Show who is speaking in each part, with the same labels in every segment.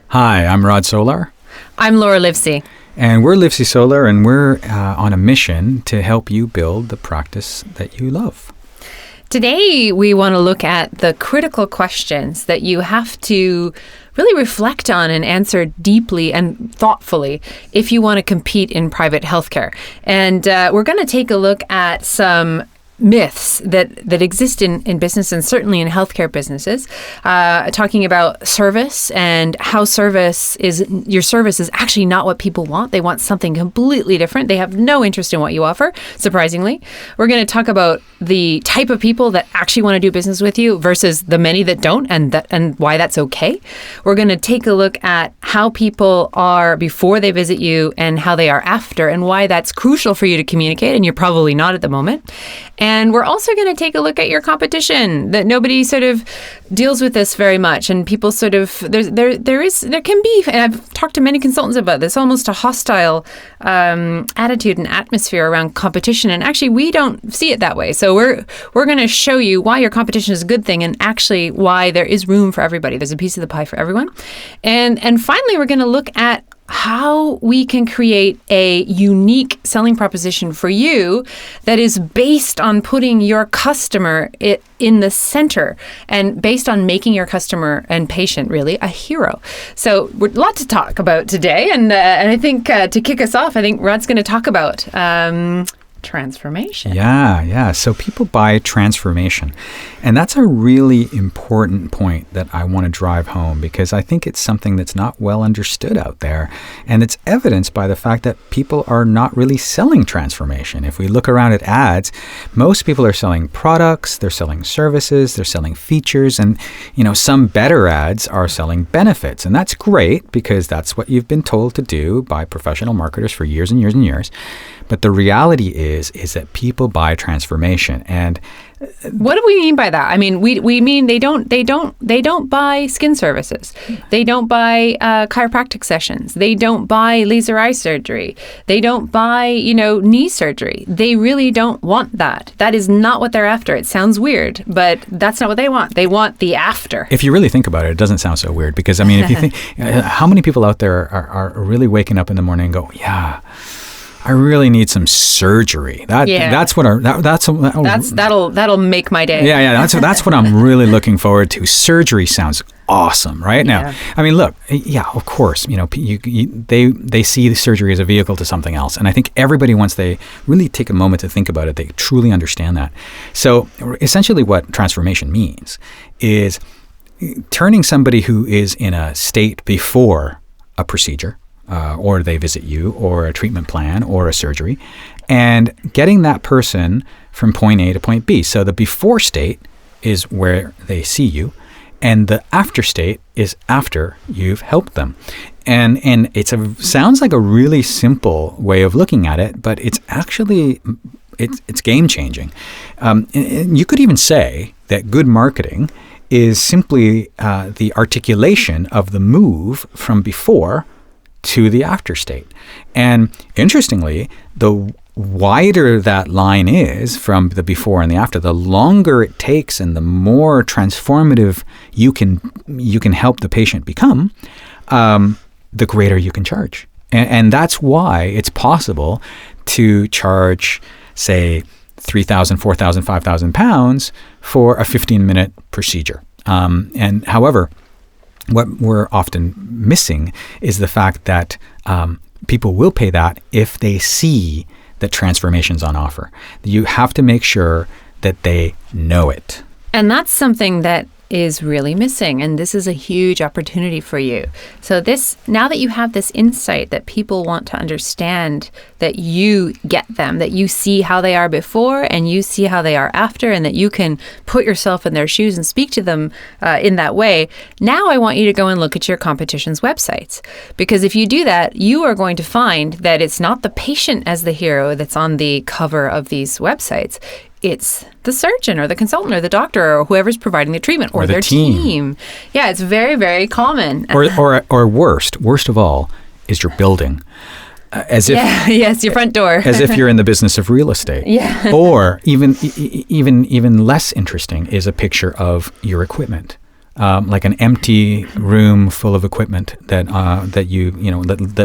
Speaker 1: Hi, I'm Rod Solar.
Speaker 2: I'm Laura Livesey.
Speaker 1: And we're Livesey Solar, and we're on a mission to help you build the practice that you love.
Speaker 2: Today, we want to look at the critical questions that you have to really reflect on and answer deeply and thoughtfully if you want to compete in private healthcare. And we're going to take a look at some myths that exist in business and certainly in healthcare businesses, talking about service and how your service is actually not what people want. They want something completely different. They have no interest in what you offer, surprisingly. We're going to talk about the type of people that actually want to do business with you versus the many that don't, and why that's okay. We're going to take a look at how people are before they visit you and how they are after, and why that's crucial for you to communicate, and you're probably not at the moment. And we're also going to take a look at your competition, that nobody sort of deals with this very much. And people sort of, there can be, and I've talked to many consultants about this, almost a hostile attitude and atmosphere around competition. And actually, we don't see it that way. So we're going to show you why your competition is a good thing, and actually why there is room for everybody. There's a piece of the pie for everyone. And finally, we're going to look at how we can create a unique selling proposition for you that is based on putting your customer in the center and based on making your customer and patient really a hero. So we're a lot to talk about today. And I think to kick us off, I think Rod's going to talk about transformation.
Speaker 1: Yeah. So people buy transformation. And that's a really important point that I want to drive home, because I think it's something that's not well understood out there. And it's evidenced by the fact that people are not really selling transformation. If we look around at ads, most people are selling products, they're selling services, they're selling features, and some better ads are selling benefits. And that's great, because that's what you've been told to do by professional marketers for years and years and years. But the reality is that people buy transformation. And
Speaker 2: what do we mean by that? I mean, we mean they don't buy skin services. They don't buy chiropractic sessions. They don't buy laser eye surgery. They don't buy, knee surgery. They really don't want that. That is not what they're after. It sounds weird, but that's not what they want. They want the after.
Speaker 1: If you really think about it, it doesn't sound so weird, because if you think, how many people out there are really waking up in the morning and go, yeah, I really need some surgery. That'll
Speaker 2: make my day.
Speaker 1: Yeah. That's what I'm really looking forward to. Surgery sounds awesome, right? Now, I mean, look, of course, they see the surgery as a vehicle to something else, and I think everybody, once they really take a moment to think about it, they truly understand that. So, essentially, what transformation means is turning somebody who is in a state before a procedure, or they visit you, or a treatment plan, or a surgery, and getting that person from point A to point B. So the before state is where they see you, and the after state is after you've helped them. And sounds like a really simple way of looking at it, but it's actually it's game changing. And you could even say that good marketing is simply the articulation of the move from before to the after state. And interestingly, the wider that line is from the before and the after, the longer it takes and the more transformative you can help the patient become, the greater you can charge. And that's why it's possible to charge, say, 3,000, 4,000, 5,000 pounds for a 15-minute procedure. And however, what we're often missing is the fact that people will pay that if they see that transformation's on offer. You have to make sure that they know it.
Speaker 2: And that's something that is really missing. And this is a huge opportunity for you. So now that you have this insight that people want to understand that you get them, that you see how they are before and you see how they are after, and that you can put yourself in their shoes and speak to them in that way. Now I want you to go and look at your competition's websites. Because if you do that, you are going to find that it's not the patient as the hero that's on the cover of these websites. It's the surgeon or the consultant or the doctor or whoever's providing the treatment or their team. Yeah, it's very, very common.
Speaker 1: Or worst of all, is your building.
Speaker 2: Yes, your front door.
Speaker 1: As if you're in the business of real estate.
Speaker 2: Yeah.
Speaker 1: Or even less interesting is a picture of your equipment. like an empty room full of equipment that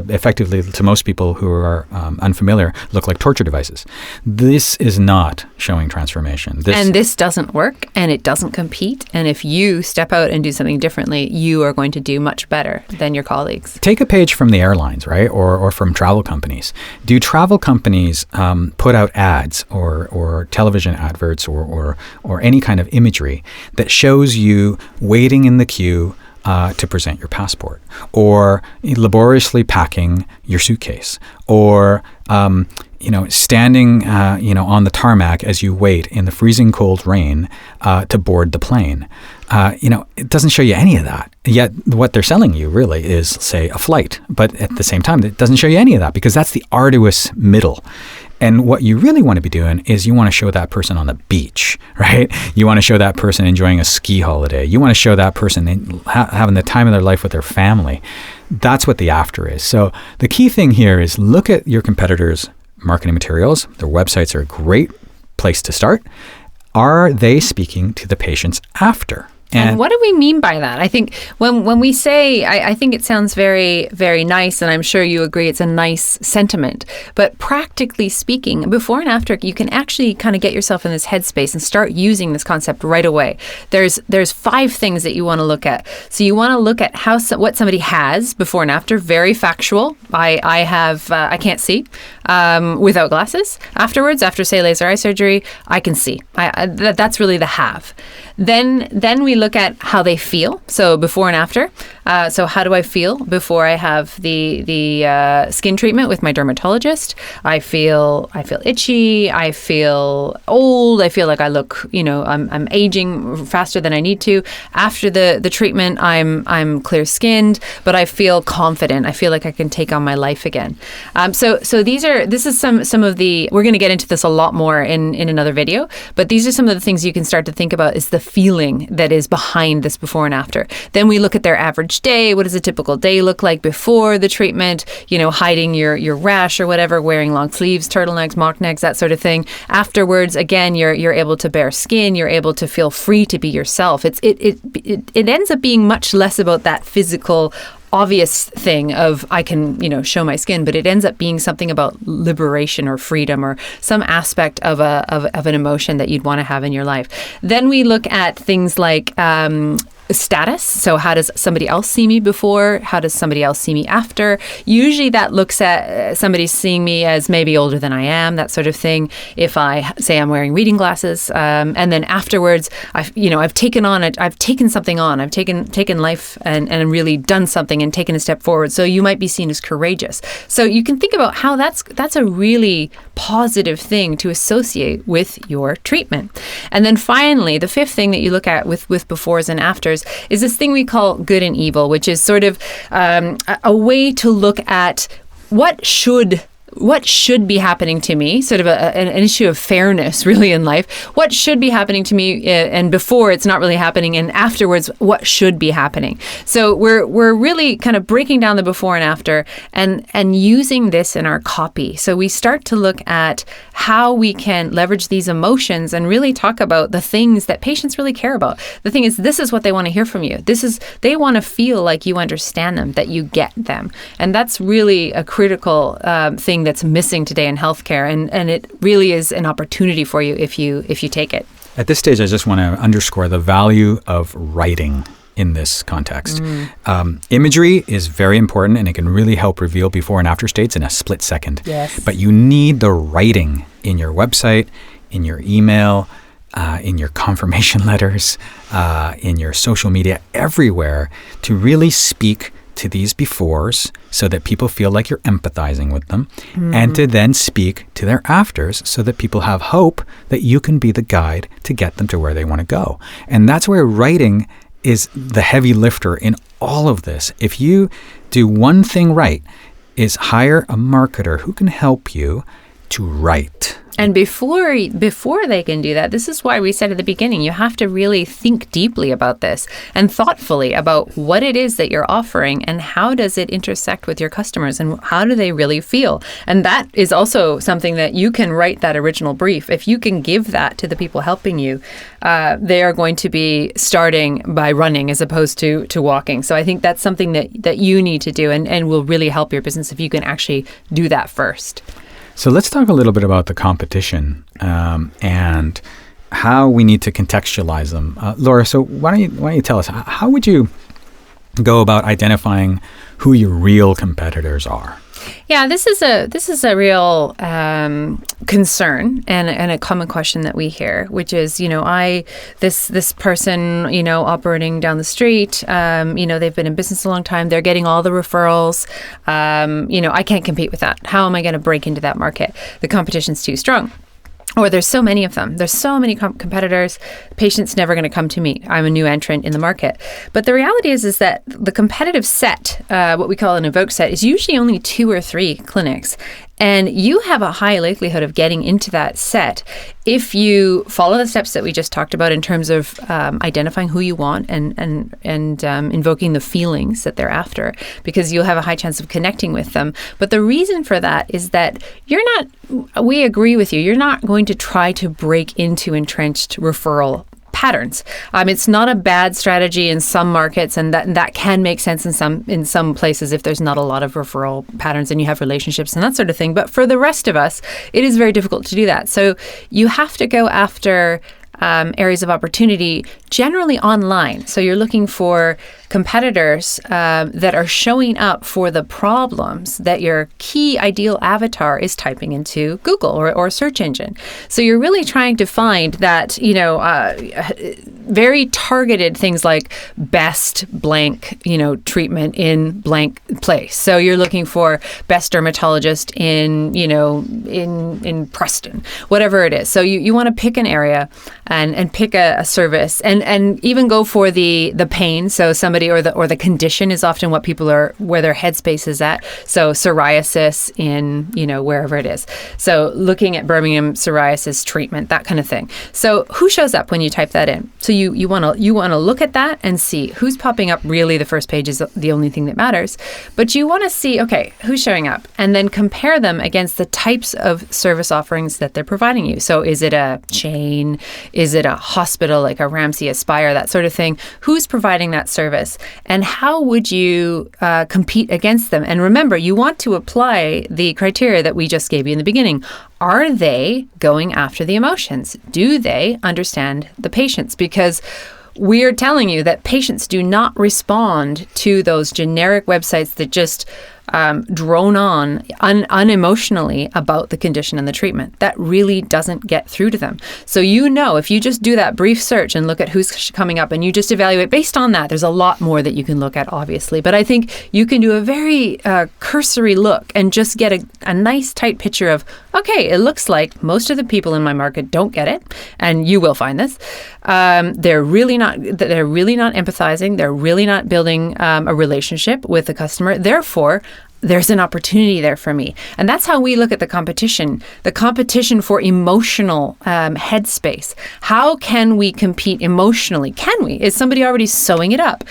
Speaker 1: effectively to most people who are unfamiliar look like torture devices. This is not showing transformation.
Speaker 2: And this doesn't work, and it doesn't compete. And if you step out and do something differently, you are going to do much better than your colleagues.
Speaker 1: Take a page from the airlines, right, or from travel companies. Do travel companies put out ads or television adverts or any kind of imagery that shows you waiting in the queue to present your passport, or laboriously packing your suitcase, or standing on the tarmac as you wait in the freezing cold rain to board the plane? It doesn't show you any of that. Yet what they're selling you really is, say, a flight. But at the same time, it doesn't show you any of that, because that's the arduous middle. And what you really want to be doing is you want to show that person on the beach, right? You want to show that person enjoying a ski holiday. You want to show that person having the time of their life with their family. That's what the after is. So the key thing here is look at your competitors' marketing materials. Their websites are a great place to start. Are they speaking to the patients after?
Speaker 2: And what do we mean by that? I think when we say, I think it sounds very, very nice, and I'm sure you agree it's a nice sentiment. But practically speaking, before and after, you can actually kind of get yourself in this headspace and start using this concept right away. There's 5 things that you want to look at. So you want to look at what somebody has before and after, very factual. I can't see without glasses. Afterwards, after say laser eye surgery, I can see. That's really the have. Then we look at how they feel. So before and after. So how do I feel before I have the skin treatment with my dermatologist? I feel itchy. I feel old. I feel like I look, I'm aging faster than I need to. After the treatment, I'm clear skinned, but I feel confident. I feel like I can take on my life again. So this is some of the, we're going to get into this a lot more in another video, but these are some of the things you can start to think about is the feeling that is behind this before and after. Then we look at their average day. What does a typical day look like before the treatment? Hiding your rash or whatever, wearing long sleeves, turtlenecks, mock necks, that sort of thing. Afterwards, again, you're able to bare skin. You're able to feel free to be yourself. It ends up being much less about that physical obvious thing of I can, show my skin, but it ends up being something about liberation or freedom or some aspect of an emotion that you'd want to have in your life. Then we look at things like status. So how does somebody else see me before? How does somebody else see me after? Usually that looks at somebody seeing me as maybe older than I am, that sort of thing. If I say I'm wearing reading glasses, and then afterwards, I've taken something on. I've taken life and really done something and taken a step forward. So you might be seen as courageous. So you can think about how that's a really positive thing to associate with your treatment. And then finally, the 5th thing that you look at with befores and afters is this thing we call good and evil, which is sort of a way to look at what should be happening to me, sort of an issue of fairness really in life. What should be happening to me and before it's not really happening, and afterwards what should be happening. So we're really kind of breaking down the before and after and using this in our copy. So we start to look at how we can leverage these emotions and really talk about the things that patients really care about. The thing is, this is what they want to hear from you. They want to feel like you understand them, that you get them. And that's really a critical thing that's missing today in healthcare, and it really is an opportunity for you if you take it.
Speaker 1: At this stage, I just want to underscore the value of writing in this context. Imagery is very important, and it can really help reveal before and after states in a split second.
Speaker 2: Yes.
Speaker 1: But you need the writing in your website, in your email, in your confirmation letters, in your social media, everywhere, to really speak to these befores so that people feel like you're empathizing with them, and to then speak to their afters so that people have hope that you can be the guide to get them to where they want to go. And that's where writing is the heavy lifter in all of this. If you do one thing right, is hire a marketer who can help you to write.
Speaker 2: And before they can do that, this is why we said at the beginning, you have to really think deeply about this and thoughtfully about what it is that you're offering and how does it intersect with your customers and how do they really feel. And that is also something that you can write that original brief. If you can give that to the people helping you, they are going to be starting by running as opposed to walking. So I think that's something that you need to do and will really help your business if you can actually do that first.
Speaker 1: So let's talk a little bit about the competition and how we need to contextualize them. Laura, so why don't you tell us, how would you go about identifying who your real competitors are?
Speaker 2: Yeah, this is a real concern and a common question that we hear, which is, this person, operating down the street, they've been in business a long time. They're getting all the referrals. I can't compete with that. How am I going to break into that market? The competition's too strong. Or there's so many of them. There's so many competitors. Patients never going to come to me. I'm a new entrant in the market. But the reality is that the competitive set, what we call an evoked set, is usually only 2 or 3 clinics. And you have a high likelihood of getting into that set if you follow the steps that we just talked about in terms of identifying who you want and invoking the feelings that they're after, because you'll have a high chance of connecting with them. But the reason for that is that we agree with you, you're not going to try to break into entrenched referral patterns. It's not a bad strategy in some markets, and that can make sense in some places if there's not a lot of referral patterns and you have relationships and that sort of thing. But for the rest of us, it is very difficult to do that. So you have to go after areas of opportunity, generally online. So you're looking for competitors that are showing up for the problems that your key ideal avatar is typing into Google or a search engine. So you're really trying to find that, very targeted things like best blank, treatment in blank place. So you're looking for best dermatologist in Preston, whatever it is. So you want to pick an area and pick a service and even go for the pain. So somebody or the condition is often what people are, where their headspace is at. So psoriasis in, wherever it is. So looking at Birmingham psoriasis treatment, that kind of thing. So who shows up when you type that in? So you want to look at that and see who's popping up. Really, the first page is the only thing that matters. But you want to see, okay, who's showing up? And then compare them against the types of service offerings that they're providing you. So is it a chain? Is it a hospital like a Ramsay, Aspire, that sort of thing? Who's providing that service? And how would you compete against them? And remember, you want to apply the criteria that we just gave you in the beginning. Are they going after the emotions? Do they understand the patients? Because we're telling you that patients do not respond to those generic websites that just drone on unemotionally about the condition and the treatment. That really doesn't get through to them. So if you just do that brief search and look at who's coming up and you just evaluate based on that, there's a lot more that you can look at, obviously. But I think you can do a very cursory look and just get a nice tight picture of, okay, it looks like most of the people in my market don't get it, and you will find this. They're really not empathizing. They're really not building a relationship with the customer. Therefore, there's an opportunity there for me. And that's how we look at the competition for emotional headspace. How can we compete emotionally? Can we? Is somebody already sewing it up?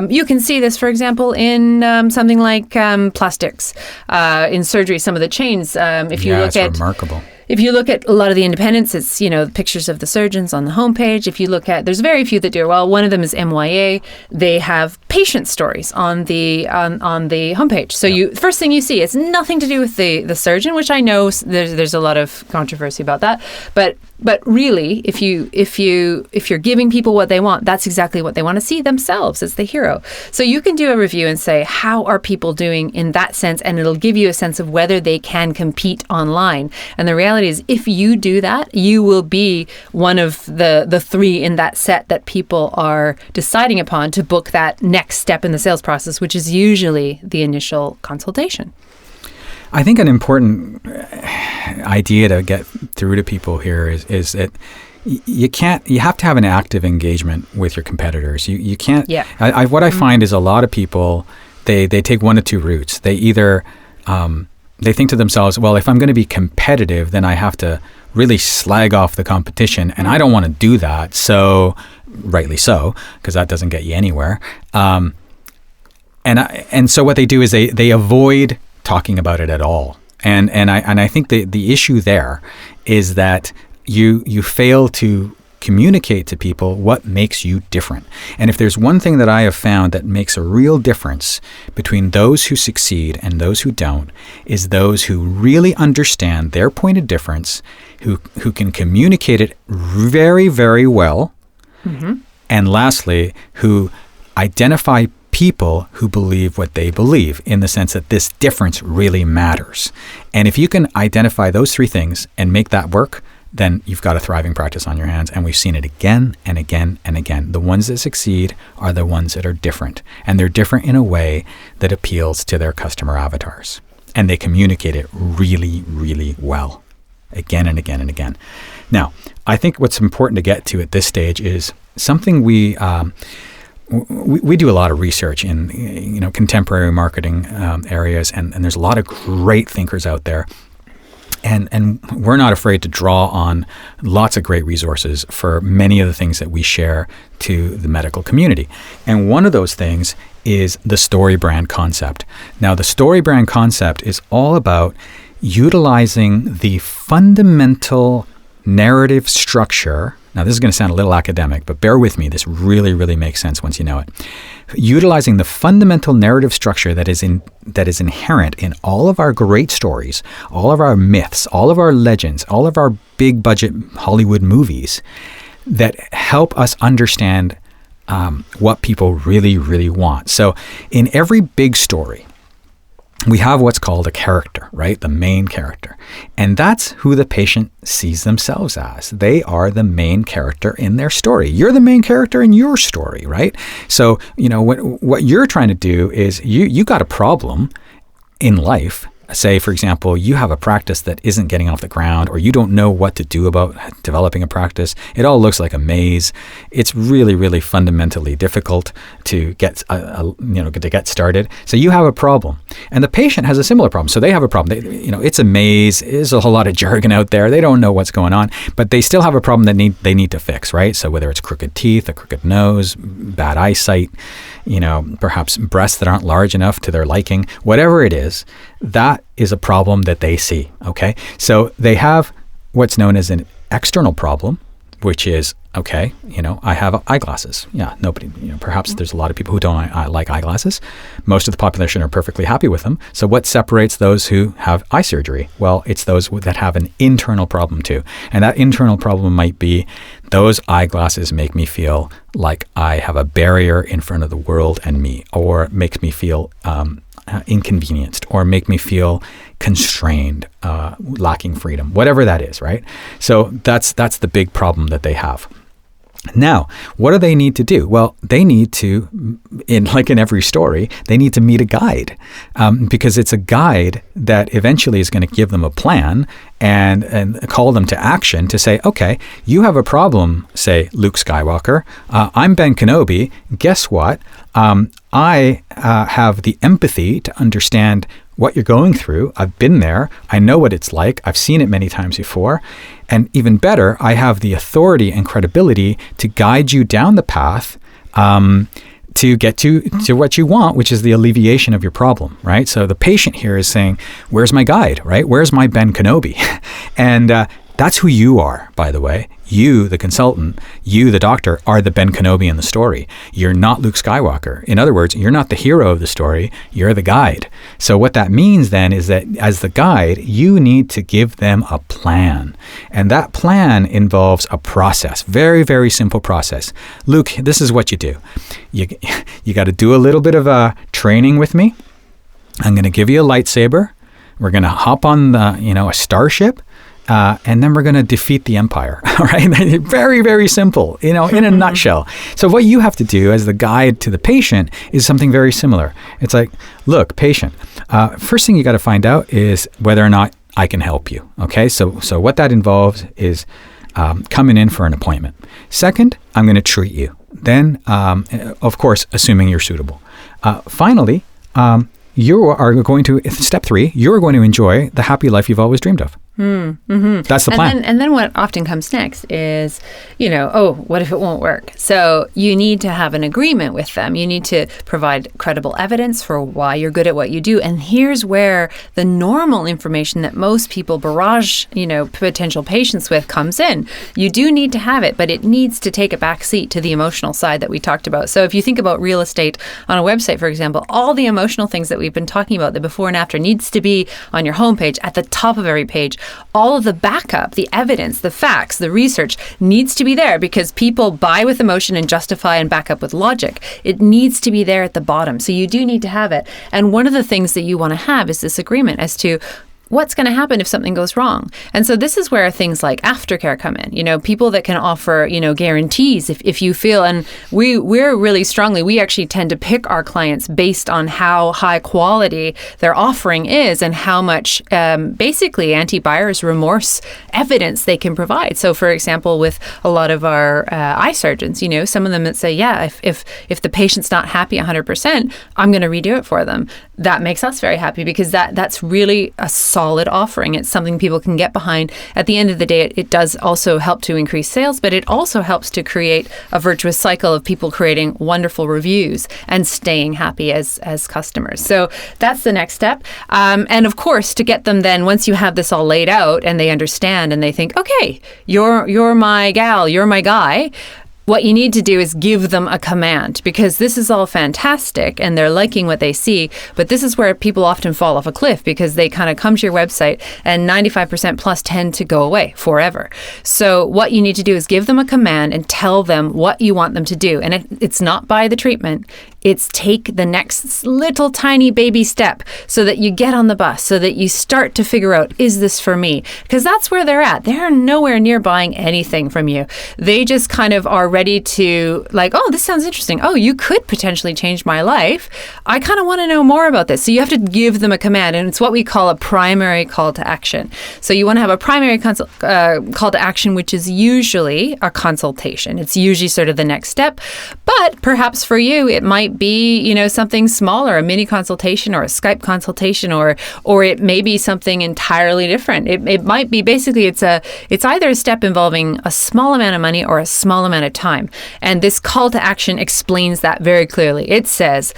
Speaker 2: You can see this, for example, in something like plastics, in surgery, some of the chains.
Speaker 1: It's remarkable.
Speaker 2: If you look at a lot of the independents, it's, pictures of the surgeons on the homepage. If you look at, there's very few that do well. One of them is MYA. They have patient stories on the homepage. So first thing you see, it's nothing to do with the surgeon, which I know there's a lot of controversy about that. But really, if you're giving people what they want, that's exactly what they want to see themselves as the hero. So you can do a review and say, how are people doing in that sense? And it'll give you a sense of whether they can compete online. And the reality is, if you do that, you will be one of the 3 in that set that people are deciding upon to book that next step in the sales process, which is usually the initial consultation.
Speaker 1: I think an important idea to get through to people here is that you have to have an active engagement with your competitors. You can't. Yeah. What I find is a lot of people, they take one of 2 routes. They either they think to themselves, well, if I'm going to be competitive, then I have to really slag off the competition, and I don't want to do that. So, rightly so, because that doesn't get you anywhere. And so what they do is they avoid talking about it at all. And I think the issue there is that you fail to communicate to people what makes you different. And if there's one thing that I have found that makes a real difference between those who succeed and those who don't, is those who really understand their point of difference, who can communicate it very, very well. Mm-hmm. And lastly, who identify people who believe what they believe, in the sense that this difference really matters. And if you can identify those three things and make that work, then you've got a thriving practice on your hands. And we've seen it again and again and again. The ones that succeed are the ones that are different. And they're different in a way that appeals to their customer avatars. And they communicate it really, really well, again and again and again. Now, I think what's important to get to at this stage is something we do a lot of research in contemporary marketing areas, and there's a lot of great thinkers out there. And we're not afraid to draw on lots of great resources for many of the things that we share to the medical community. And one of those things is the story brand concept. Now, the story brand concept is all about utilizing the fundamental narrative structure. Now, this is going to sound a little academic, but bear with me. This really, really makes sense once you know it. Utilizing the fundamental narrative structure that is inherent in all of our great stories, all of our myths, all of our legends, all of our big budget Hollywood movies that help us understand what people really, really want. So in every big story, we have what's called a character, right? The main character. And that's who the patient sees themselves as. They are the main character in their story. You're the main character in your story, right? So, what you're trying to do is you got a problem in life. Say, for example, you have a practice that isn't getting off the ground, or you don't know what to do about developing a practice. It all looks like a maze. It's really, really fundamentally difficult to get, to get started. So you have a problem, and the patient has a similar problem. So they have a problem. It's a maze. There's a whole lot of jargon out there. They don't know what's going on, but they still have a problem that they need to fix, right? So whether it's crooked teeth, a crooked nose, bad eyesight, perhaps breasts that aren't large enough to their liking, whatever it is, that is a problem that they see, okay? So they have what's known as an external problem, which is, okay, I have eyeglasses. Yeah, nobody, perhaps there's a lot of people who don't like eyeglasses. Most of the population are perfectly happy with them. So what separates those who have eye surgery? Well, it's those that have an internal problem too. And that internal problem might be, those eyeglasses make me feel like I have a barrier in front of the world and me, or makes me feel inconvenienced, or make me feel constrained, lacking freedom, whatever that is, right? So that's the big problem that they have. Now, what do they need to do? Well, they need to, in every story, they need to meet a guide, because it's a guide that eventually is going to give them a plan and call them to action to say, okay, you have a problem, say Luke Skywalker. I'm Ben Kenobi. Guess what? I have the empathy to understand what you're going through. I've been there. I know what it's like. I've seen it many times before. And even better, I have the authority and credibility to guide you down the path to get to what you want, which is the alleviation of your problem, right? So the patient here is saying, where's my guide, right? Where's my Ben Kenobi? And that's who you are, by the way. You, the consultant, you, the doctor, are the Ben Kenobi in the story. You're not Luke Skywalker. In other words, you're not the hero of the story. You're the guide. So what that means then is that as the guide, you need to give them a plan. And that plan involves a process, very, very simple process. Luke, this is what you do. You got to do a little bit of training with me. I'm going to give you a lightsaber. We're going to hop on a starship. And then we're going to defeat the Empire. All right. Very, very simple, in a nutshell. So what you have to do as the guide to the patient is something very similar. It's like, look, patient, first thing you got to find out is whether or not I can help you. Okay. So what that involves is coming in for an appointment. Second, I'm going to treat you. Then, of course, assuming you're suitable. Finally, you are going to, step 3, you're going to enjoy the happy life you've always dreamed of. That's the plan.
Speaker 2: And then what often comes next is, what if it won't work? So you need to have an agreement with them. You need to provide credible evidence for why you're good at what you do. And here's where the normal information that most people barrage, potential patients with comes in. You do need to have it, but it needs to take a back seat to the emotional side that we talked about. So if you think about real estate on a website, for example, all the emotional things that we've been talking about, the before and after, needs to be on your homepage at the top of every page. All of the backup, the evidence, the facts, the research needs to be there because people buy with emotion and justify and back up with logic. It needs to be there at the bottom. So you do need to have it. And one of the things that you want to have is this agreement as to what's going to happen if something goes wrong. And so this is where things like aftercare come in. People that can offer, guarantees if you feel, and we're really strongly, we actually tend to pick our clients based on how high quality their offering is and how much basically anti-buyer's remorse evidence they can provide. So for example, with a lot of our eye surgeons, some of them that say, yeah, if the patient's not happy 100%, I'm going to redo it for them. That makes us very happy because that's really a solid offering. It's something people can get behind. At the end of the day, it does also help to increase sales, but it also helps to create a virtuous cycle of people creating wonderful reviews and staying happy as customers. So that's the next step. And of course, to get them then, once you have this all laid out and they understand and they think, okay, you're my gal, you're my guy, what you need to do is give them a command because this is all fantastic and they're liking what they see. But this is where people often fall off a cliff because they kind of come to your website and 95% plus tend to go away forever. So what you need to do is give them a command and tell them what you want them to do. And it's not buy the treatment. It's take the next little tiny baby step so that you get on the bus, so that you start to figure out, is this for me? Because that's where they're at. They're nowhere near buying anything from you. They just kind of are ready to oh, this sounds interesting. Oh, you could potentially change my life. I kind of want to know more about this. So you have to give them a command, and it's what we call a primary call to action. So you want to have a primary call to action, which is usually a consultation. It's usually sort of the next step. But perhaps for you, it might be, something smaller, a mini consultation or a Skype consultation, or it may be something entirely different. It might be basically it's either a step involving a small amount of money or a small amount of time. And this call to action explains that very clearly. It says,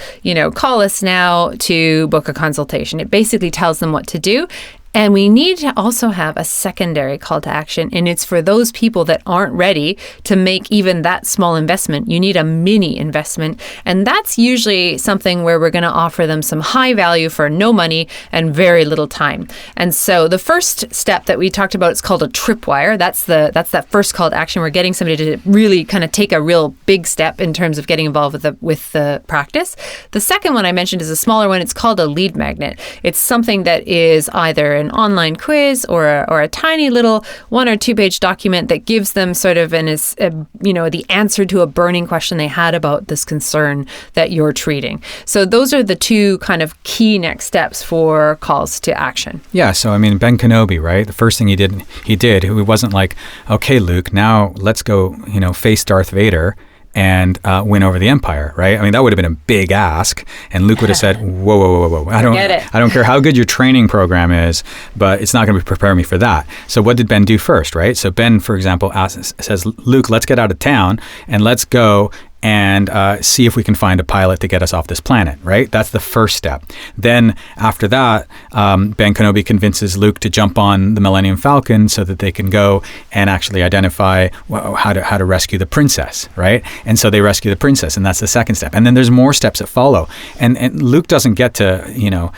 Speaker 2: call us now to book a consultation. It basically tells them what to do. And we need to also have a secondary call to action, and it's for those people that aren't ready to make even that small investment. You need a mini investment, and that's usually something where we're going to offer them some high value for no money and very little time. And so the first step that we talked about is called a tripwire. That's that first call to action. We're getting somebody to really kind of take a real big step in terms of getting involved with the practice. The second one I mentioned is a smaller one. It's called a lead magnet. It's something that is either an online quiz or a tiny little 1 or 2 page document that gives them sort of the answer to a burning question they had about this concern that you're treating. So those are the two kind of key next steps for calls to action.
Speaker 1: Yeah. So, Ben Kenobi, right? The first thing he did, he wasn't like, okay, Luke, now let's go, face Darth Vader and win over the Empire, right? That would have been a big ask. And Luke would have said, whoa. I don't care how good your training program is, but it's not going to prepare me for that. So what did Ben do first, right? So Ben, for example, says, Luke, let's get out of town and let's go and see if we can find a pilot to get us off this planet, right? That's the first step. Then after that, Ben Kenobi convinces Luke to jump on the Millennium Falcon so that they can go and actually identify how to rescue the princess, right? And so they rescue the princess, and that's the second step. And then there's more steps that follow. And Luke doesn't get to,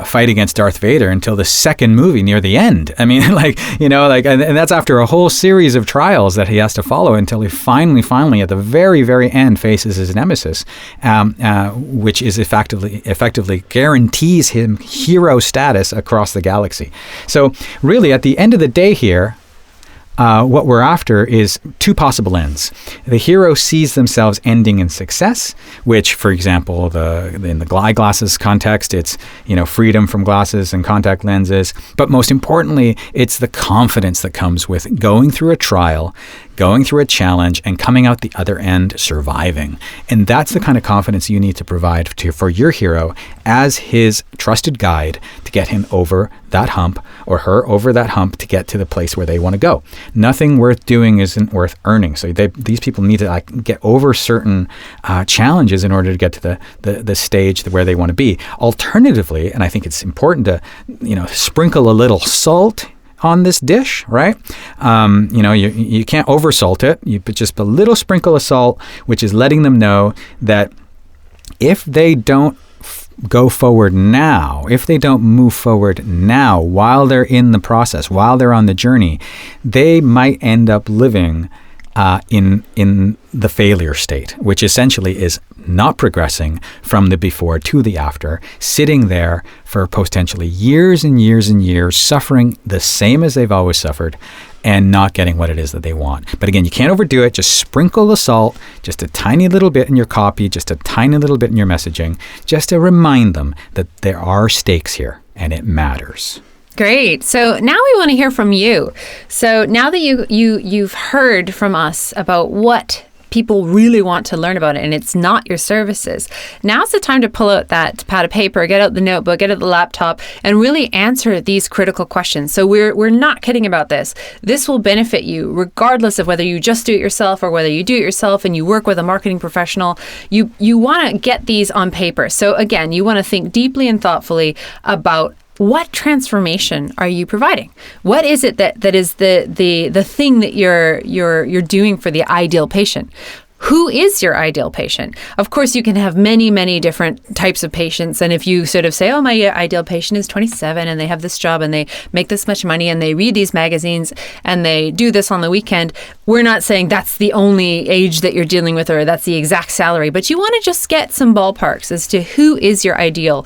Speaker 1: fight against Darth Vader until the second movie near the end. And that's after a whole series of trials that he has to follow until he finally at the very, very end faces his nemesis, which is effectively guarantees him hero status across the galaxy. So really, at the end of the day here, what we're after is two possible ends. The hero sees themselves ending in success, which, for example, in the eyeglasses context, it's freedom from glasses and contact lenses. But most importantly, it's the confidence that comes with going through a trial, going through a challenge and coming out the other end surviving. And that's the kind of confidence you need to provide for your hero as his trusted guide to get him over that hump, or her over that hump, to get to the place where they want to go. Nothing worth doing isn't worth earning. So these people need to get over certain challenges in order to get to the stage where they want to be. Alternatively, and I think it's important to sprinkle a little salt on this dish, right? You can't oversalt it. You put just a little sprinkle of salt, which is letting them know that if they don't go forward now, if they don't move forward now while they're in the process, while they're on the journey, they might end up living in the failure state, which essentially is not progressing from the before to the after, sitting there for potentially years and years and years, suffering the same as they've always suffered, and not getting what it is that they want. But again, you can't overdo it. Just sprinkle the salt, just a tiny little bit in your copy, just a tiny little bit in your messaging, just to remind them that there are stakes here and it matters.
Speaker 2: Great. So now we want to hear from you. So now that you've heard from us about what people really want to learn about it, and it's not your services, now's the time to pull out that pad of paper, get out the notebook, get out the laptop, and really answer these critical questions. So we're not kidding about this. This will benefit you regardless of whether you just do it yourself or whether you do it yourself and you work with a marketing professional. You want to get these on paper. So again, you want to think deeply and thoughtfully about what transformation are you providing? What is it that is the thing that you're doing for the ideal patient? Who is your ideal patient? Of course, you can have many, many different types of patients. And if you sort of say, oh, my ideal patient is 27 and they have this job and they make this much money and they read these magazines and they do this on the weekend, we're not saying that's the only age that you're dealing with or that's the exact salary. But you want to just get some ballparks as to who is your ideal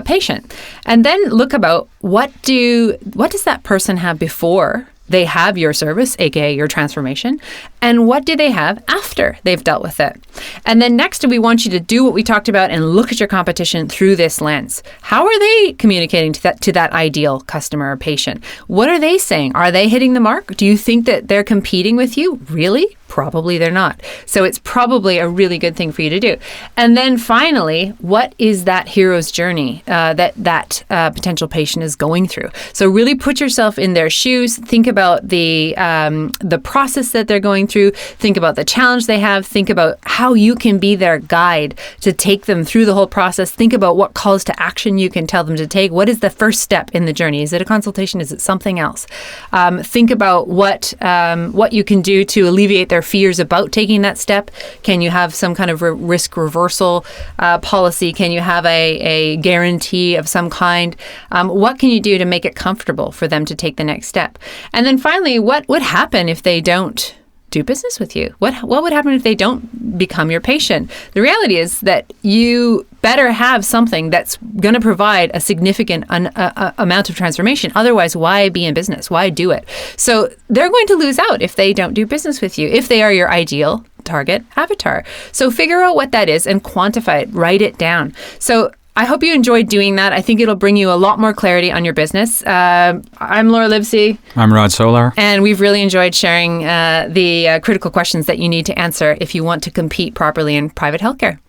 Speaker 2: patient. And then look about what does that person have before they have your service, aka your transformation, and what do they have after they've dealt with it? And then next, we want you to do what we talked about and look at your competition through this lens. How are they communicating to that ideal customer or patient? What are they saying? Are they hitting the mark? Do you think that they're competing with you? Really? Probably they're not. So it's probably a really good thing for you to do. And then finally, what is that hero's journey that potential patient is going through? So really put yourself in their shoes. Think about the process that they're going through. Think about the challenge they have. Think about how you can be their guide to take them through the whole process. Think about what calls to action you can tell them to take. What is the first step in the journey? Is it a consultation? Is it something else? Think about what you can do to alleviate their fears about taking that step. Can you have some kind of risk reversal policy? Can you have a guarantee of some kind? What can you do to make it comfortable for them to take the next step? And then finally, what would happen if they don't do business with you? What would happen if they don't become your patient? The reality is that you better have something that's going to provide a significant amount of transformation. Otherwise, why be in business? Why do it? So they're going to lose out if they don't do business with you, if they are your ideal target avatar. So figure out what that is and quantify it, write it down. So I hope you enjoyed doing that. I think it'll bring you a lot more clarity on your business. I'm Laura Livesey.
Speaker 1: I'm Rod Solar.
Speaker 2: And we've really enjoyed sharing the critical questions that you need to answer if you want to compete properly in private healthcare.